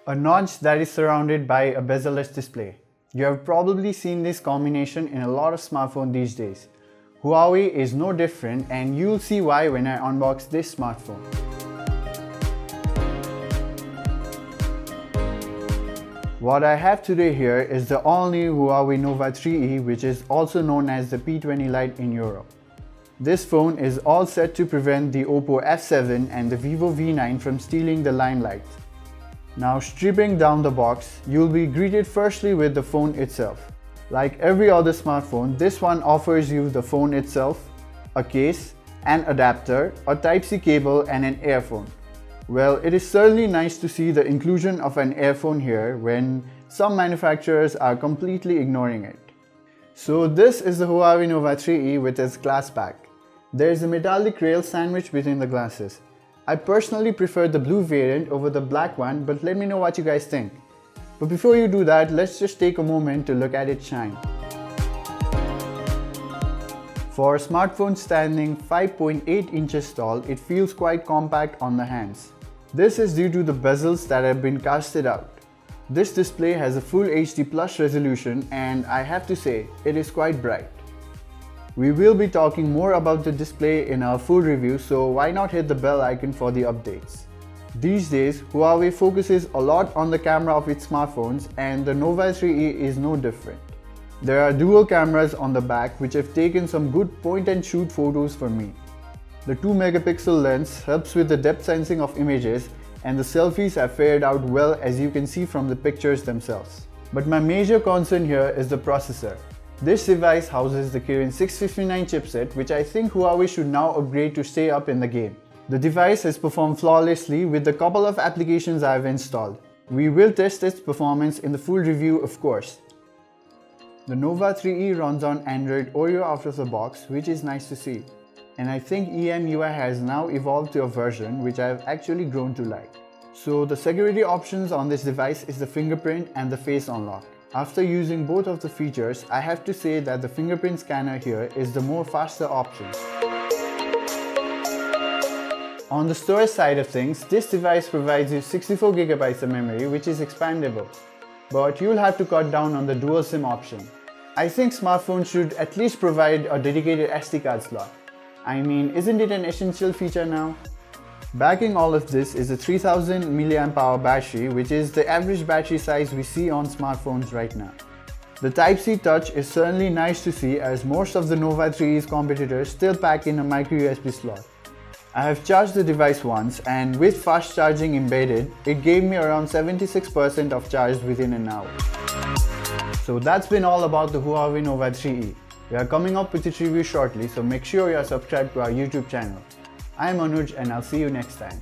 A notch that is surrounded by a bezel-less display. You have probably seen this combination in a lot of smartphones these days. Huawei is no different, and you'll see why when I unbox this smartphone. What I have today here is the all-new Huawei Nova 3E, which is also known as the P20 Lite in Europe. This phone is all set to prevent the Oppo F7 and the Vivo V9 from stealing the limelight. Now, stripping down the box, you'll be greeted firstly with the phone itself. Like every other smartphone, this one offers you the phone itself, a case, an adapter, a Type-C cable and an earphone. Well, it is certainly nice to see the inclusion of an earphone here when some manufacturers are completely ignoring it. So this is the Huawei Nova 3E with its glass back. There is a metallic rail sandwiched between the glasses. I personally prefer the blue variant over the black one, but let me know what you guys think. But before you do that, let's just take a moment to look at it shine. For a smartphone standing 5.8 inches tall, it feels quite compact on the hands. This is due to the bezels that have been casted out. This display has a full HD Plus resolution, and I have to say, it is quite bright. We will be talking more about the display in our full review, so why not hit the bell icon for the updates. These days, Huawei focuses a lot on the camera of its smartphones, and the Nova 3E is no different. There are dual cameras on the back which have taken some good point-and-shoot photos for me. The 2-megapixel lens helps with the depth sensing of images, and the selfies have fared out well, as you can see from the pictures themselves. But my major concern here is the processor. This device houses the Kirin 659 chipset, which I think Huawei should now upgrade to stay up in the game. The device has performed flawlessly with the couple of applications I have installed. We will test its performance in the full review, of course. The Nova 3E runs on Android Oreo out of the box, which is nice to see. And I think EMUI has now evolved to a version which I have actually grown to like. So the security options on this device is the fingerprint and the face unlock. After using both of the features, I have to say that the fingerprint scanner here is the more faster option. On the storage side of things, this device provides you 64 GB of memory, which is expandable. But you'll have to cut down on the dual SIM option. I think smartphones should at least provide a dedicated SD card slot. I mean, isn't it an essential feature now? Backing all of this is a 3000 mAh battery, which is the average battery size we see on smartphones right now. The Type-C touch is certainly nice to see, as most of the Nova 3E's competitors still pack in a micro USB slot. I have charged the device once, and with fast charging embedded, it gave me around 76% of charge within an hour. So that's been all about the Huawei Nova 3E. We are coming up with its review shortly, so make sure you are subscribed to our YouTube channel. I am Anuj, and I'll see you next time.